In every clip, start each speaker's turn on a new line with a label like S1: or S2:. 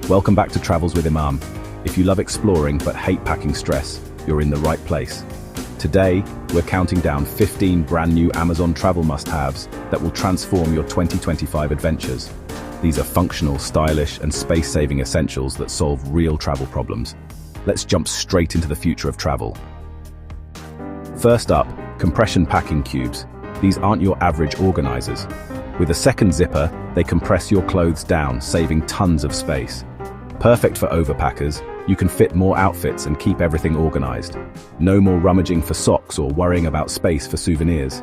S1: Welcome back to Travels with Imam. If you love exploring but hate packing stress, you're in the right place. Today, we're counting down 15 brand new Amazon travel must-haves that will transform your 2025 adventures. These are functional, stylish, and space-saving essentials that solve real travel problems. Let's jump straight into the future of travel. First up, compression packing cubes. These aren't your average organizers. With a second zipper, they compress your clothes down, saving tons of space. Perfect for overpackers, you can fit more outfits and keep everything organized. No more rummaging for socks or worrying about space for souvenirs.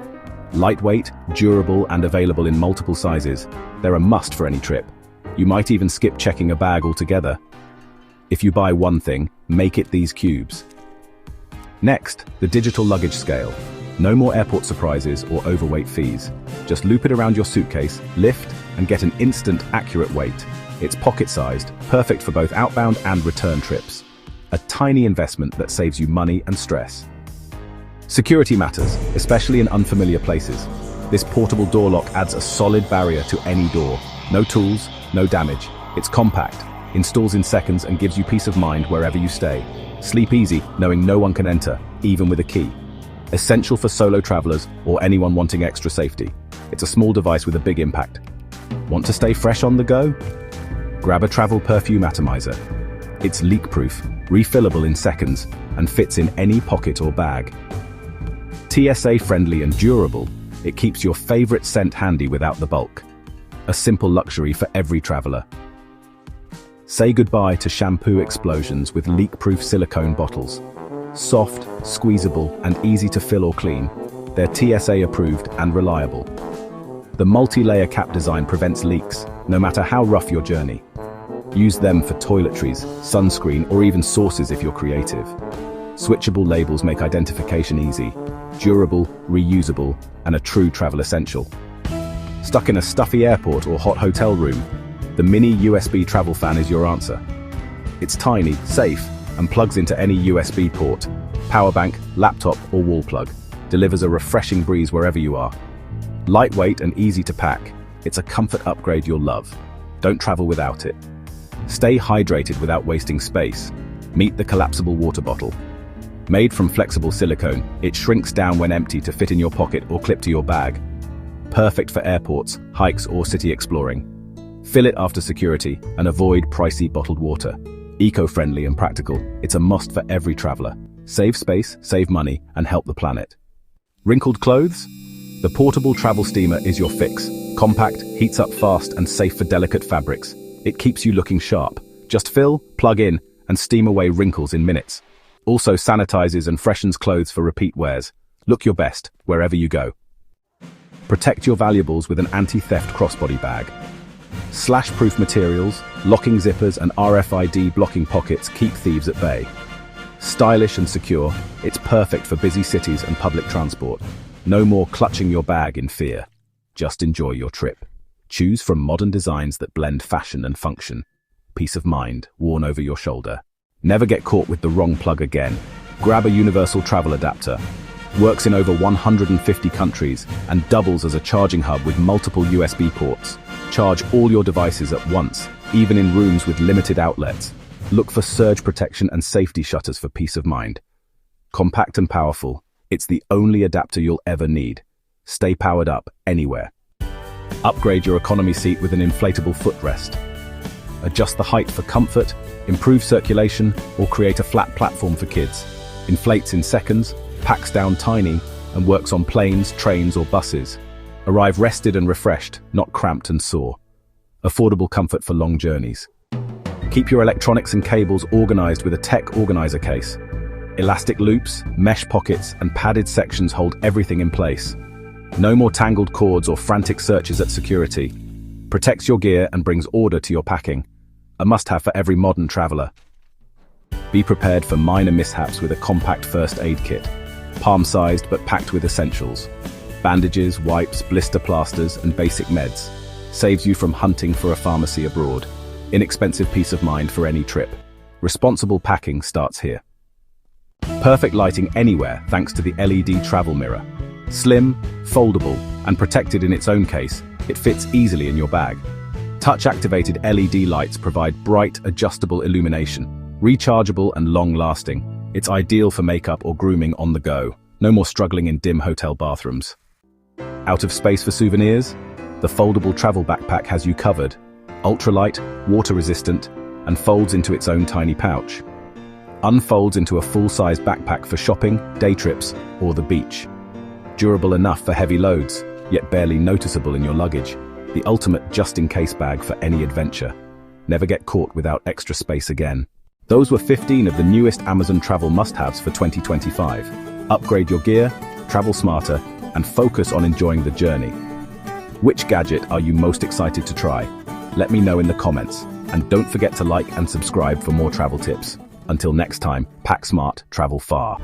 S1: Lightweight, durable, and available in multiple sizes, they're a must for any trip. You might even skip checking a bag altogether. If you buy one thing, make it these cubes. Next, the digital luggage scale. No more airport surprises or overweight fees. Just loop it around your suitcase, lift, and get an instant, accurate weight. It's pocket-sized, perfect for both outbound and return trips. A tiny investment that saves you money and stress. Security matters, especially in unfamiliar places. This portable door lock adds a solid barrier to any door. No tools, no damage. It's compact, installs in seconds, and gives you peace of mind wherever you stay. Sleep easy, knowing no one can enter, even with a key. Essential for solo travelers or anyone wanting extra safety. It's a small device with a big impact. Want to stay fresh on the go? Grab a travel Perfume Atomizer. It's leak-proof, refillable in seconds, and fits in any pocket or bag. TSA-friendly and durable, it keeps your favorite scent handy without the bulk. A simple luxury for every traveler. Say goodbye to shampoo explosions with leak-proof silicone bottles. Soft, squeezable, and easy to fill or clean, they're TSA-approved and reliable. The multi-layer cap design prevents leaks, no matter how rough your journey. Use them for toiletries, sunscreen, or even sauces if you're creative. Switchable labels make identification easy, durable, reusable, and a true travel essential. Stuck in a stuffy airport or hot hotel room? The mini USB travel fan is your answer. It's tiny, safe, and plugs into any USB port. Power bank, laptop, or wall plug. Delivers a refreshing breeze wherever you are. Lightweight and easy to pack, it's a comfort upgrade you'll love. Don't travel without it. Stay hydrated without wasting space. Meet the collapsible water bottle. Made from flexible silicone, it shrinks down when empty to fit in your pocket or clip to your bag. Perfect for airports, hikes, or city exploring. Fill it after security and avoid pricey bottled water. Eco-friendly and practical, it's a must for every traveler. Save space, save money, and help the planet. Wrinkled clothes? The portable travel steamer is your fix. Compact, heats up fast, and safe for delicate fabrics. It keeps you looking sharp. Just fill, plug in, and steam away wrinkles in minutes. Also sanitizes and freshens clothes for repeat wears. Look your best, wherever you go. Protect your valuables with an anti-theft crossbody bag. Slash-proof materials, locking zippers, and RFID blocking pockets keep thieves at bay. Stylish and secure, it's perfect for busy cities and public transport. No more clutching your bag in fear. Just enjoy your trip. Choose from modern designs that blend fashion and function. Peace of mind, worn over your shoulder. Never get caught with the wrong plug again. Grab a universal travel adapter. Works in over 150 countries and doubles as a charging hub with multiple USB ports. Charge all your devices at once, even in rooms with limited outlets. Look for surge protection and safety shutters for peace of mind. Compact and powerful, it's the only adapter you'll ever need. Stay powered up anywhere. Upgrade your economy seat with an inflatable footrest. Adjust the height for comfort, improve circulation, or create a flat platform for kids. Inflates in seconds, packs down tiny, and works on planes, trains, or buses. Arrive rested and refreshed, not cramped and sore. Affordable comfort for long journeys. Keep your electronics and cables organized with a tech organizer case. Elastic loops, mesh pockets, and padded sections hold everything in place. No more tangled cords or frantic searches at security. Protects your gear and brings order to your packing. A must-have for every modern traveler. Be prepared for minor mishaps with a compact first aid kit. Palm-sized but packed with essentials. Bandages, wipes, blister plasters, and basic meds. Saves you from hunting for a pharmacy abroad. Inexpensive peace of mind for any trip. Responsible packing starts here. Perfect lighting anywhere thanks to the LED travel mirror. Slim, foldable, and protected in its own case, It fits easily in your bag. Touch-activated LED lights provide bright, adjustable illumination. Rechargeable and long-lasting, it's ideal for makeup or grooming on the go. No more struggling in dim hotel bathrooms. Out of space for souvenirs? The foldable travel backpack has you covered. Ultralight, water-resistant, and folds into its own tiny pouch. Unfolds into a full-size backpack for shopping, day trips, or the beach. Durable enough for heavy loads, yet barely noticeable in your luggage. The ultimate just-in-case bag for any adventure. Never get caught without extra space again. Those were 15 of the newest Amazon travel must-haves for 2025. Upgrade your gear, travel smarter, and focus on enjoying the journey. Which gadget are you most excited to try? Let me know in the comments. And don't forget to like and subscribe for more travel tips. Until next time, pack smart, travel far.